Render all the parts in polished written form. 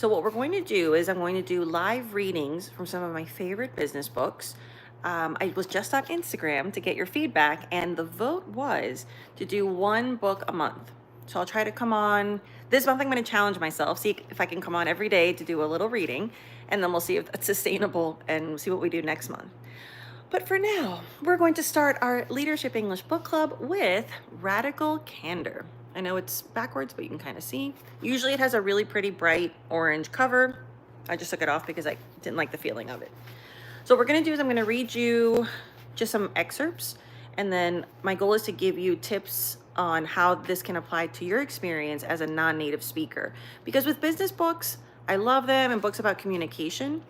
So what we're going to do is I'm going to do live readings from some of my favorite business books. I was just on Instagram to get your feedback, and the vote was to do one book a month. So I'll try to come on this month. I'm going to challenge myself, see if I can come on every day to do a little reading, and then we'll see if that's sustainable and see what we do next month. But for now, we're going to start our Leadership English Book Club with Radical Candor. I know it's backwards, but you can kind of see. Usually it has a really pretty bright orange cover. I just took it off because I didn't like the feeling of it. So what we're going to do is I'm going to read you just some excerpts, and then my goal is to give you tips on how this can apply to your experience as a non-native speaker. Because with business books, I love them, and books about communication.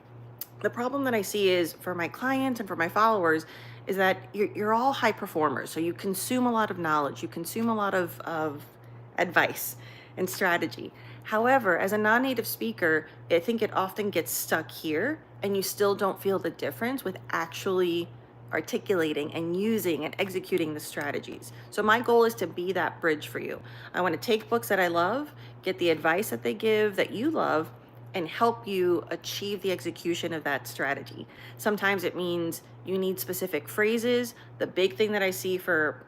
The problem that I see is for my clients and for my followers is that you're all high performers. So you consume a lot of knowledge, you consume a lot of advice and strategy. However, as a non-native speaker, I think it often gets stuck here and you still don't feel the difference with actually articulating and using and executing the strategies. So my goal is to be that bridge for you. I want to take books that I love, get the advice that they give that you love, and help you achieve the execution of that strategy. Sometimes it means you need specific phrases. The big thing that I see for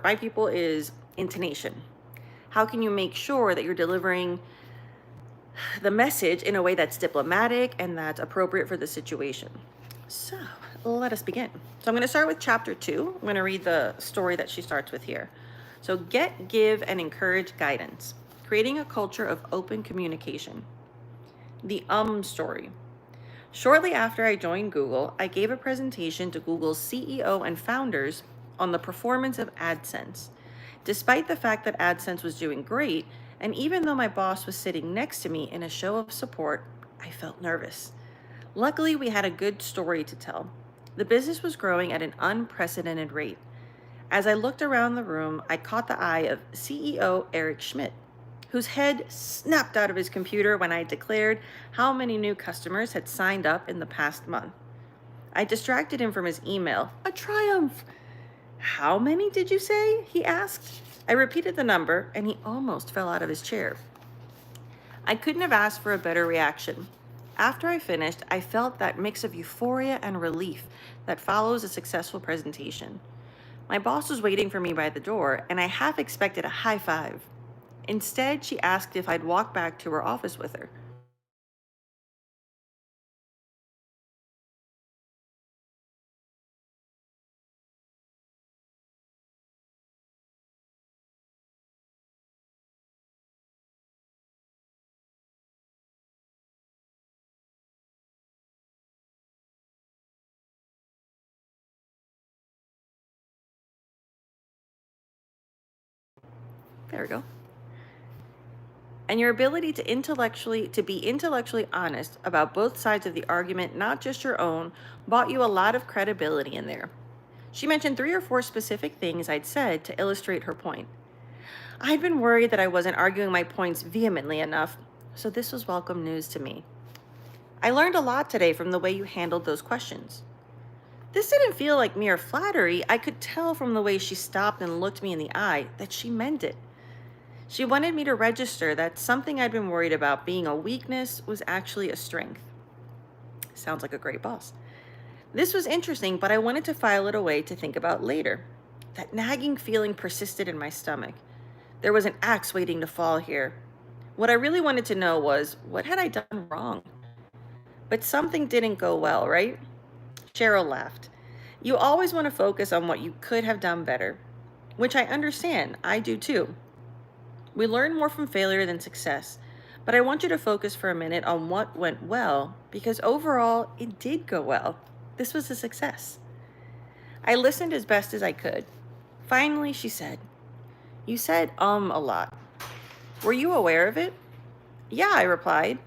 my people is intonation. How can you make sure that you're delivering the message in a way that's diplomatic and that's appropriate for the situation? So let us begin. So I'm going to start with chapter 2. I'm going to read the story that she starts with here. So get, give, and encourage guidance. Creating a culture of open communication. The story. Shortly after I joined Google, I gave a presentation to Google's CEO and founders on the performance of AdSense. Despite the fact that AdSense was doing great, and even though my boss was sitting next to me in a show of support, I felt nervous. Luckily, we had a good story to tell. The business was growing at an unprecedented rate. As I looked around the room, I caught the eye of CEO Eric Schmidt, whose head snapped out of his computer when I declared how many new customers had signed up in the past month. I distracted him from his email. A triumph! How many did you say? He asked. I repeated the number, and he almost fell out of his chair. I couldn't have asked for a better reaction. After I finished, I felt that mix of euphoria and relief that follows a successful presentation. My boss was waiting for me by the door, and I half expected a high five. Instead, she asked if I'd walk back to her office with her. There we go. And your ability to be intellectually honest about both sides of the argument, not just your own, bought you a lot of credibility in there. She mentioned 3 or 4 specific things I'd said to illustrate her point. I'd been worried that I wasn't arguing my points vehemently enough, so this was welcome news to me. I learned a lot today from the way you handled those questions. This didn't feel like mere flattery. I could tell from the way she stopped and looked me in the eye that she meant it. She wanted me to register that something I'd been worried about being a weakness was actually a strength. Sounds like a great boss. This was interesting, but I wanted to file it away to think about later. That nagging feeling persisted in my stomach. There was an axe waiting to fall here. What I really wanted to know was, what had I done wrong? But something didn't go well, right? Cheryl laughed. You always want to focus on what you could have done better, which I understand. I do too. We learn more from failure than success, but I want you to focus for a minute on what went well, because overall, it did go well. This was a success. I listened as best as I could. Finally, she said, you said a lot. Were you aware of it? Yeah, I replied.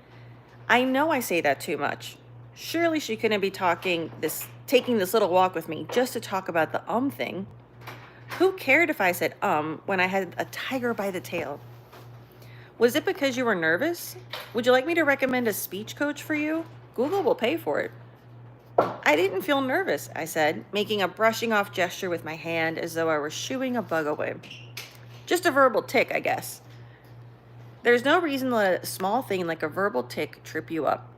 I know I say that too much. Surely she couldn't be taking this little walk with me just to talk about the thing. Who cared if I said when I had a tiger by the tail? Was it because you were nervous? Would you like me to recommend a speech coach for you? Google will pay for it. I didn't feel nervous, I said, making a brushing off gesture with my hand as though I were shooing a bug away. Just a verbal tic, I guess. There's no reason to let a small thing like a verbal tick trip you up.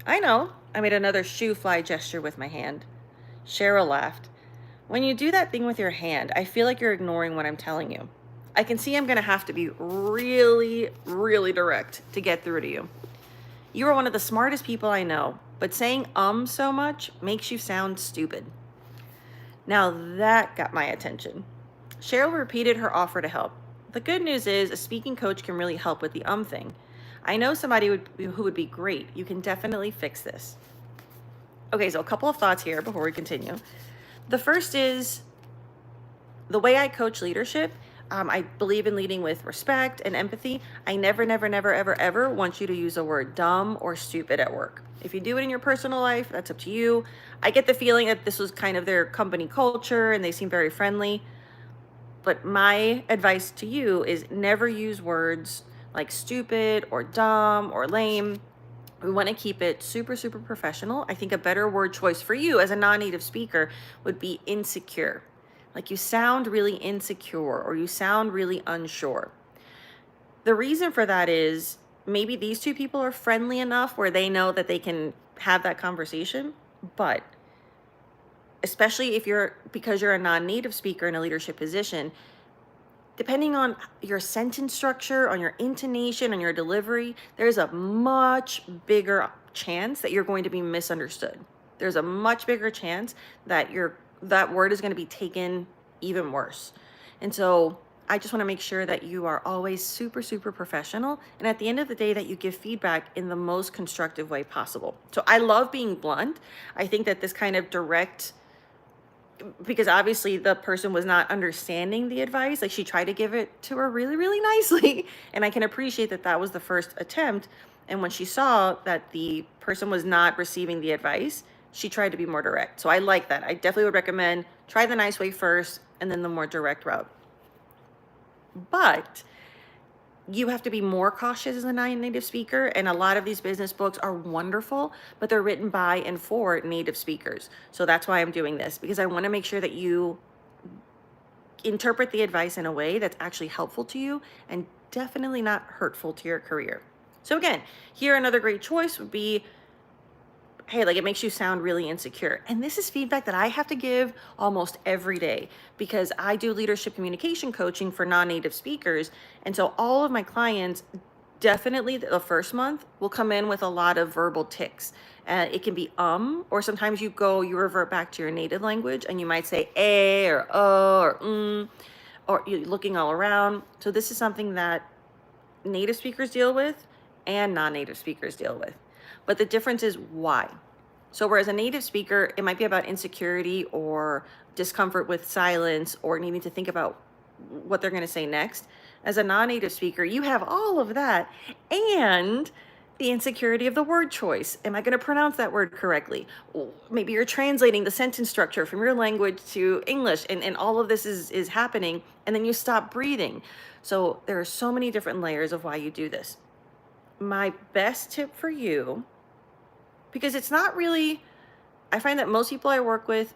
I know. I made another shoe fly gesture with my hand. Cheryl laughed. When you do that thing with your hand, I feel like you're ignoring what I'm telling you. I can see I'm going to have to be really, really direct to get through to you. You are one of the smartest people I know, but saying so much makes you sound stupid. Now that got my attention. Cheryl repeated her offer to help. The good news is a speaking coach can really help with the thing. I know somebody who would be great. You can definitely fix this. Okay, so a couple of thoughts here before we continue. The first is the way I coach leadership. I believe in leading with respect and empathy. I never, ever want you to use the word dumb or stupid at work. If you do it in your personal life, that's up to you. I get the feeling that this was kind of their company culture and they seem very friendly. But my advice to you is never use words like stupid or dumb or lame. We want to keep it super, super professional. I think a better word choice for you as a non-native speaker would be insecure. Like you sound really insecure or you sound really unsure. The reason for that is maybe these two people are friendly enough where they know that they can have that conversation, but especially because you're a non-native speaker in a leadership position, depending on your sentence structure, on your intonation, on your delivery, there's a much bigger chance that you're going to be misunderstood. There's a much bigger chance that that word is going to be taken even worse. And so I just want to make sure that you are always super, super professional. And at the end of the day, that you give feedback in the most constructive way possible. So I love being blunt. I think that this kind of direct, because obviously the person was not understanding the advice. Like she tried to give it to her really, really nicely. And I can appreciate that that was the first attempt. And when she saw that the person was not receiving the advice, she tried to be more direct. So I like that. I definitely would recommend try the nice way first and then the more direct route. But you have to be more cautious as a non-native speaker. And a lot of these business books are wonderful, but they're written by and for native speakers. So that's why I'm doing this, because I want to make sure that you interpret the advice in a way that's actually helpful to you and definitely not hurtful to your career. So again, here another great choice would be, hey, like it makes you sound really insecure. And this is feedback that I have to give almost every day because I do leadership communication coaching for non-native speakers. And so all of my clients definitely the first month will come in with a lot of verbal tics. It can be or sometimes you revert back to your native language and you might say or or or you're looking all around. So this is something that native speakers deal with and non-native speakers deal with. But the difference is why. So whereas a native speaker, it might be about insecurity or discomfort with silence or needing to think about what they're going to say next. As a non-native speaker, you have all of that and the insecurity of the word choice. Am I going to pronounce that word correctly? Maybe you're translating the sentence structure from your language to English and all of this is happening and then you stop breathing. So there are so many different layers of why you do this. My best tip for you, because it's not really, I find that most people I work with,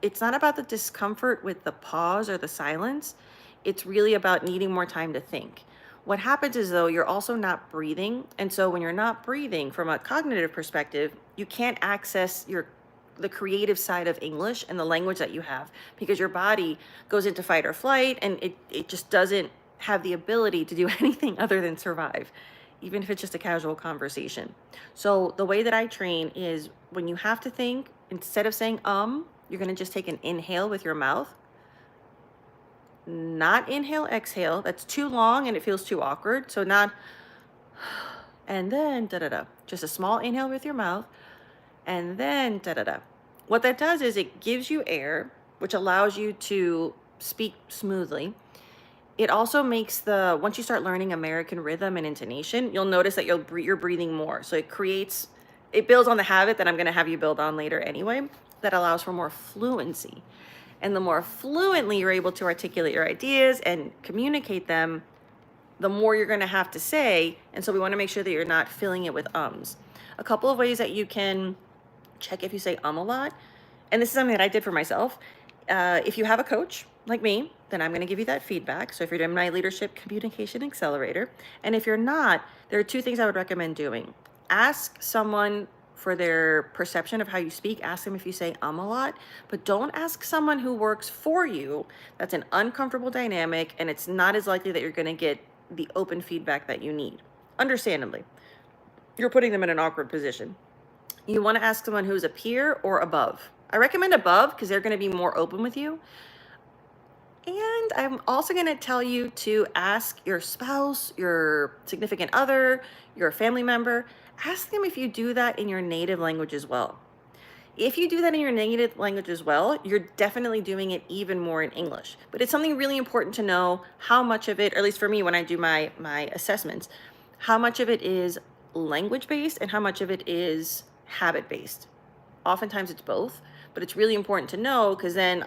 it's not about the discomfort with the pause or the silence. It's really about needing more time to think. What happens is though, you're also not breathing. And so when you're not breathing from a cognitive perspective, you can't access the creative side of English and the language that you have because your body goes into fight or flight and it just doesn't have the ability to do anything other than survive, even if it's just a casual conversation. So the way that I train is when you have to think, instead of saying you're gonna just take an inhale with your mouth. Not inhale, exhale. That's too long and it feels too awkward. So not, and then da-da-da. Just a small inhale with your mouth and then da-da-da. What that does is it gives you air, which allows you to speak smoothly. It also makes once you start learning American rhythm and intonation, you'll notice that you're breathing more. So it builds on the habit that I'm going to have you build on later anyway, that allows for more fluency. And the more fluently you're able to articulate your ideas and communicate them, the more you're going to have to say. And so we want to make sure that you're not filling it with ums. A couple of ways that you can check if you say a lot, and this is something that I did for myself. If you have a coach, like me, then I'm going to give you that feedback. So if you're doing my leadership communication accelerator, and if you're not, there are two things I would recommend doing. Ask someone for their perception of how you speak. Ask them if you say a lot, but don't ask someone who works for you. That's an uncomfortable dynamic, and it's not as likely that you're going to get the open feedback that you need. Understandably, you're putting them in an awkward position. You want to ask someone who's a peer or above. I recommend above because they're going to be more open with you. And I'm also going to tell you to ask your spouse, your significant other, your family member, ask them if you do that in your native language as well. If you do that in your native language as well, you're definitely doing it even more in English. But it's something really important to know how much of it, or at least for me when I do my assessments, how much of it is language based and how much of it is habit based. Oftentimes it's both, but it's really important to know because then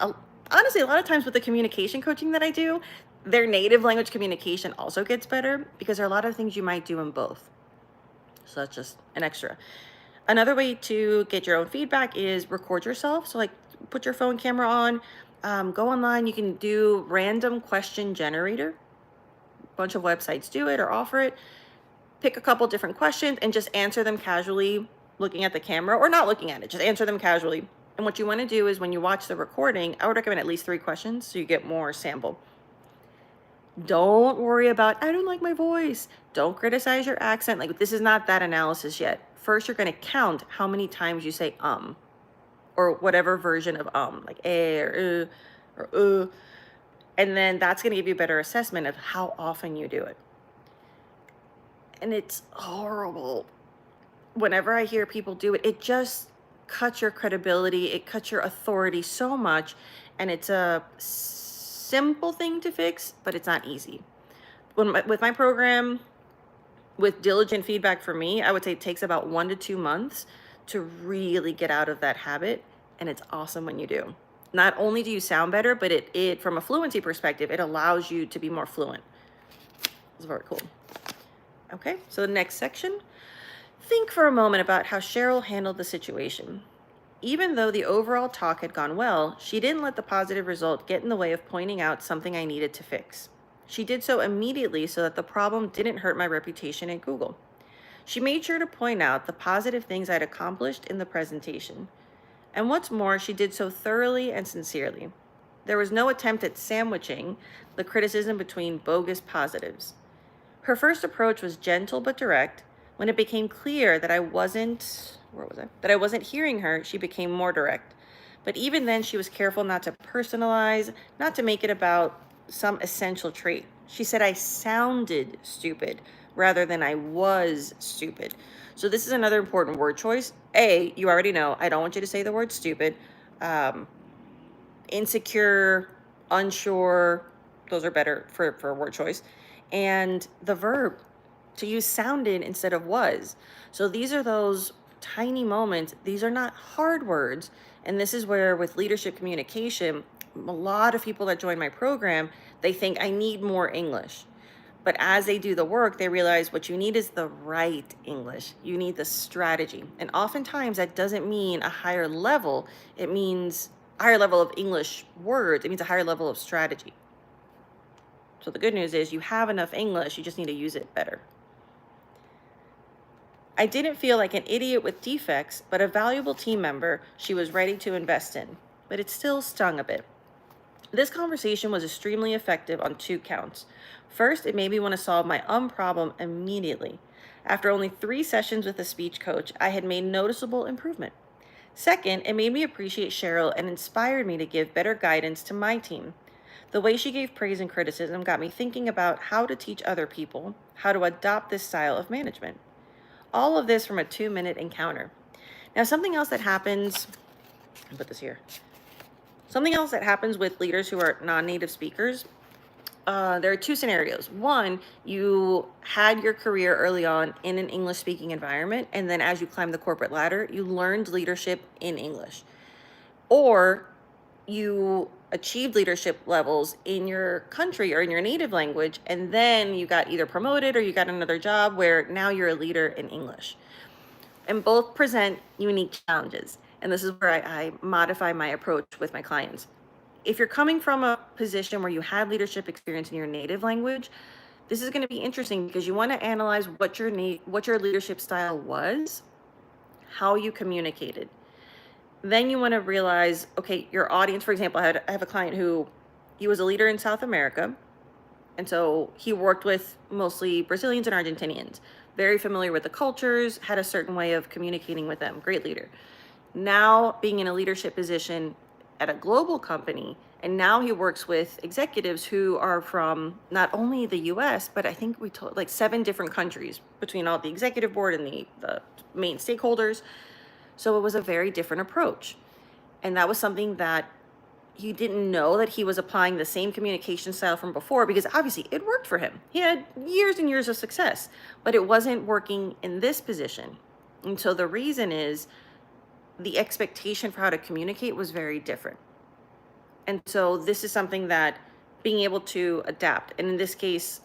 honestly, a lot of times with the communication coaching that I do, their native language communication also gets better because there are a lot of things you might do in both. So that's just an extra. Another way to get your own feedback is record yourself. So like put your phone camera on, go online. You can do random question generator. A bunch of websites do it or offer it. Pick a couple different questions and just answer them casually, looking at the camera or not looking at it. Just answer them casually. And what you want to do is when you watch the recording, I would recommend at least 3 questions so you get more sample. Don't worry about, I don't like my voice. Don't criticize your accent. Like, this is not that analysis yet. First, you're going to count how many times you say or whatever version of like or and then that's going to give you a better assessment of how often you do it. And it's horrible. Whenever I hear people do it, it just cuts your credibility, it cuts your authority so much, and it's a simple thing to fix, but it's not easy. With my program, with diligent feedback for me, I would say it takes about 1 to 2 months to really get out of that habit, and it's awesome when you do. Not only do you sound better, but it from a fluency perspective, it allows you to be more fluent. It's very cool. Okay, so the next section. Think for a moment about how Cheryl handled the situation. Even though the overall talk had gone well, she didn't let the positive result get in the way of pointing out something I needed to fix. She did so immediately so that the problem didn't hurt my reputation at Google. She made sure to point out the positive things I'd accomplished in the presentation. And what's more, she did so thoroughly and sincerely. There was no attempt at sandwiching the criticism between bogus positives. Her first approach was gentle but direct. When it became clear that I wasn't hearing her, she became more direct. But even then, she was careful not to personalize, not to make it about some essential trait. She said I sounded stupid rather than I was stupid. So this is another important word choice. A, you already know, I don't want you to say the word stupid. Insecure, unsure, those are better for a word choice. And the verb, to use sounded instead of was. So these are those tiny moments. These are not hard words. And this is where with leadership communication, a lot of people that join my program, they think I need more English. But as they do the work, they realize what you need is the right English. You need the strategy. And oftentimes that doesn't mean a higher level. It means a higher level of English words. It means a higher level of strategy. So the good news is you have enough English. You just need to use it better. I didn't feel like an idiot with defects, but a valuable team member she was ready to invest in. But it still stung a bit. This conversation was extremely effective on 2 counts. First, it made me want to solve my problem immediately. After only 3 sessions with a speech coach, I had made noticeable improvement. Second, it made me appreciate Cheryl and inspired me to give better guidance to my team. The way she gave praise and criticism got me thinking about how to teach other people how to adopt this style of management. All of this from a 2-minute encounter. Now, something else that happens, I'll put this here. Something else that happens with leaders who are non-native speakers, there are 2 scenarios. One, you had your career early on in an English-speaking environment, and then as you climb the corporate ladder, you learned leadership in English. Or you achieved leadership levels in your country or in your native language, and then you got either promoted or you got another job where now you're a leader in English. And both present unique challenges. And this is where I modify my approach with my clients. if you're coming from a position where you had leadership experience in your native language, this is going to be interesting because you want to analyze what your leadership style was, how you communicated. Then you want to realize, okay, your audience, for example, I have a client who he was a leader in South America. And so he worked with mostly Brazilians and Argentinians, very familiar with the cultures, had a certain way of communicating with them. Great leader. Now being in a leadership position at a global company, and now he works with executives who are from not only the US, but I think we told like 7 different countries between all the executive board and the main stakeholders. So it was a very different approach. And that was something that he didn't know that he was applying the same communication style from before, because obviously it worked for him. He had years and years of success, but it wasn't working in this position. And so the reason is the expectation for how to communicate was very different. And so this is something that being able to adapt, and in this case,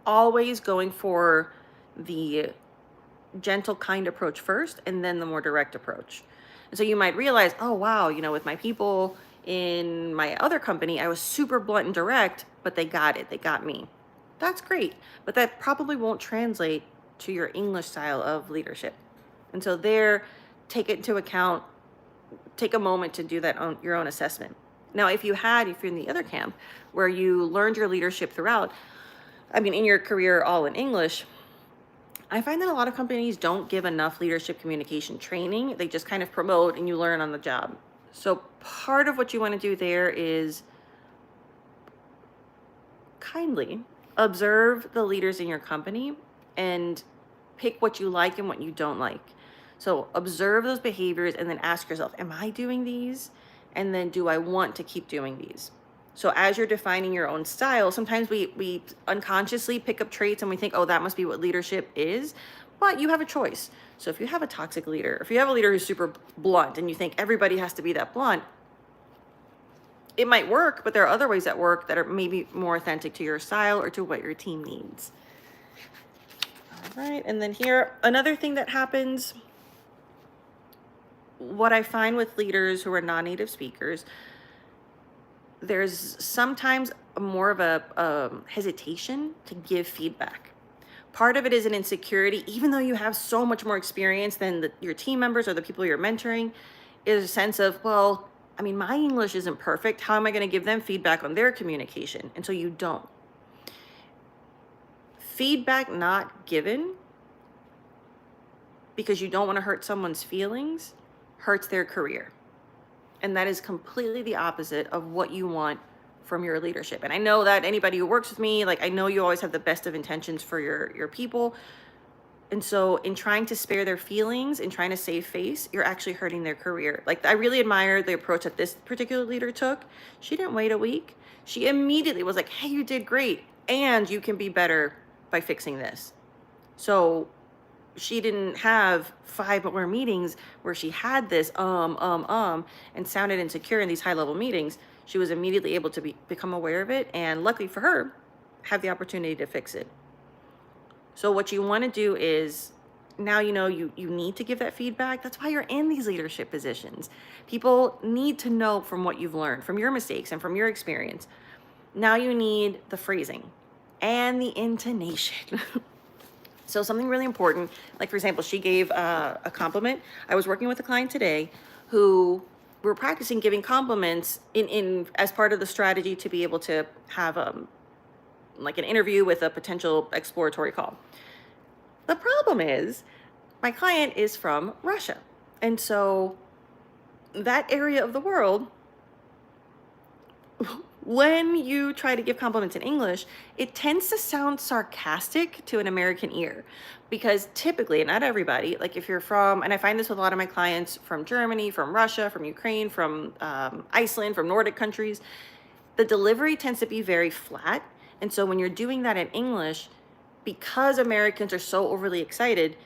always going for the gentle, kind approach first, and then the more direct approach. And so you might realize, oh, wow, with my people in my other company, I was super blunt and direct, but they got it. They got me. That's great. But that probably won't translate to your English style of leadership. And so take it into account, take a moment to do that on your own assessment. Now, if you're in the other camp where you learned your leadership throughout, in your career all in English, I find that a lot of companies don't give enough leadership communication training. They just kind of promote and you learn on the job. So part of what you want to do there is kindly observe the leaders in your company and pick what you like and what you don't like. So observe those behaviors and then ask yourself, am I doing these? And then do I want to keep doing these? So as you're defining your own style, sometimes we unconsciously pick up traits and we think, oh, that must be what leadership is, but you have a choice. So if you have a toxic leader, if you have a leader who's super blunt and you think everybody has to be that blunt, it might work, but there are other ways that work that are maybe more authentic to your style or to what your team needs. All right, and then here, another thing that happens, what I find with leaders who are non-native speakers, there's sometimes more of a hesitation to give feedback. Part of it is an insecurity, even though you have so much more experience than your team members or the people you're mentoring, is a sense of, well, my English isn't perfect. How am I going to give them feedback on their communication? And so you don't. Feedback not given because you don't want to hurt someone's feelings hurts their career. And that is completely the opposite of what you want from your leadership. And I know that anybody who works with me, I know you always have the best of intentions for your people. And so in trying to spare their feelings and trying to save face, you're actually hurting their career. I really admire the approach that this particular leader took. She didn't wait a week. She immediately was like, hey, you did great. And you can be better by fixing this. So she didn't have 5 more meetings where she had this and sounded insecure in these high-level meetings. She was immediately able to become aware of it, and luckily for her, have the opportunity to fix it. So what you want to do is, now you need to give that feedback. That's why you're in these leadership positions. People need to know from what you've learned, from your mistakes and from your experience. Now you need the phrasing and the intonation. So something really important, for example, she gave a compliment. I was working with a client today who we were practicing giving compliments in as part of the strategy to be able to have an interview with a potential exploratory call. The problem is my client is from Russia. And so that area of the world, when you try to give compliments in English, it tends to sound sarcastic to an American ear, because typically, not everybody, if you're from, and I find this with a lot of my clients from Germany, from Russia, from Ukraine, from Iceland, from Nordic countries, the delivery tends to be very flat. And so when you're doing that in English, because Americans are so overly excited,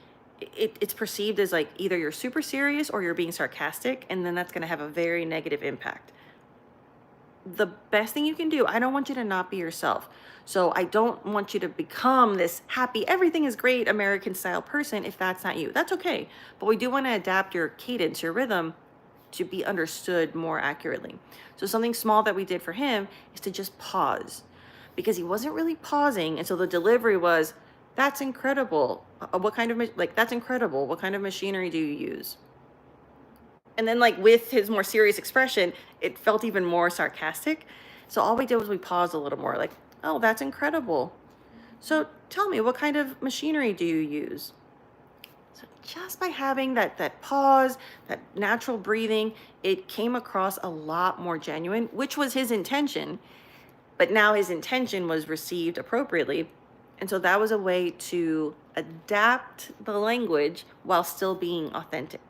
it's perceived as either you're super serious or you're being sarcastic, and then that's going to have a very negative impact. The best thing you can do, I don't want you to not be yourself. So I don't want you to become this happy, everything is great American style person if that's not you. That's okay. But we do want to adapt your cadence, your rhythm to be understood more accurately. So something small that we did for him is to just pause, because he wasn't really pausing. And so the delivery was, that's incredible. What kind of, like, that's incredible. What kind of machinery do you use? And then, like, with his more serious expression, it felt even more sarcastic. So all we did was we paused a little more, like, oh, that's incredible. So tell me, what kind of machinery do you use? So just by having that pause, that natural breathing, it came across a lot more genuine, which was his intention. But now his intention was received appropriately. And so that was a way to adapt the language while still being authentic.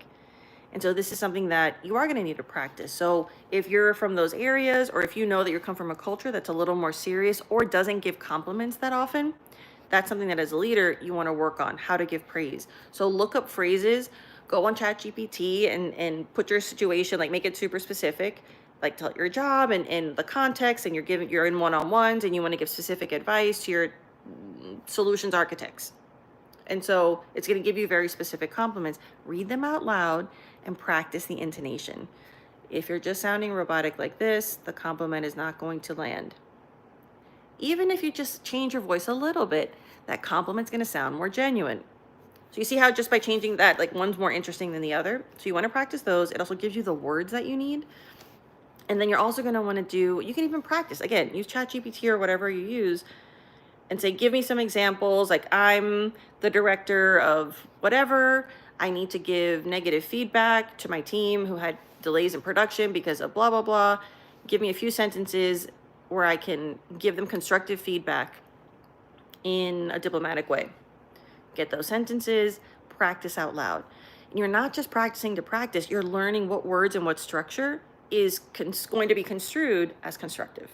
And so this is something that you are going to need to practice. So if you're from those areas, or if you know that you come from a culture that's a little more serious or doesn't give compliments that often, that's something that as a leader you want to work on, how to give praise. So look up phrases, go on ChatGPT and put your situation, like make it super specific, like tell your job and the context, and you're in one-on-ones and you want to give specific advice to your solutions architects. And so it's going to give you very specific compliments. Read them out loud and practice the intonation. If you're just sounding robotic like this, the compliment is not going to land. Even if you just change your voice a little bit, that compliment's going to sound more genuine. So you see how just by changing that, like, one's more interesting than the other. So you want to practice those. It also gives you the words that you need. And then you're also going to want to do, you can even practice. Again, use ChatGPT or whatever you use and say, give me some examples. Like, I'm the director of whatever. I need to give negative feedback to my team who had delays in production because of blah, blah, blah. Give me a few sentences where I can give them constructive feedback in a diplomatic way. Get those sentences, practice out loud. And you're not just practicing to practice, you're learning what words and what structure is going to be construed as constructive.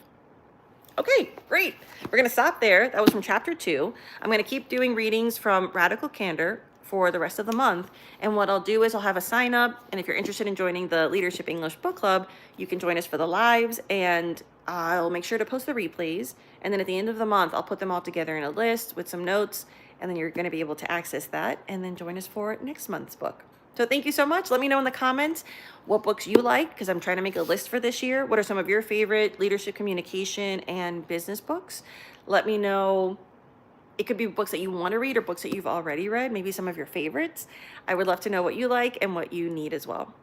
Okay, great. We're going to stop there. That was from chapter 2. I'm going to keep doing readings from Radical Candor for the rest of the month. And what I'll do is I'll have a sign up. And if you're interested in joining the Leadership English Book Club, you can join us for the lives. And I'll make sure to post the replays. And then at the end of the month, I'll put them all together in a list with some notes. And then you're going to be able to access that and then join us for next month's book. So thank you so much. Let me know in the comments what books you like, because I'm trying to make a list for this year. What are some of your favorite leadership, communication, and business books? Let me know. It could be books that you want to read or books that you've already read, maybe some of your favorites. I would love to know what you like and what you need as well.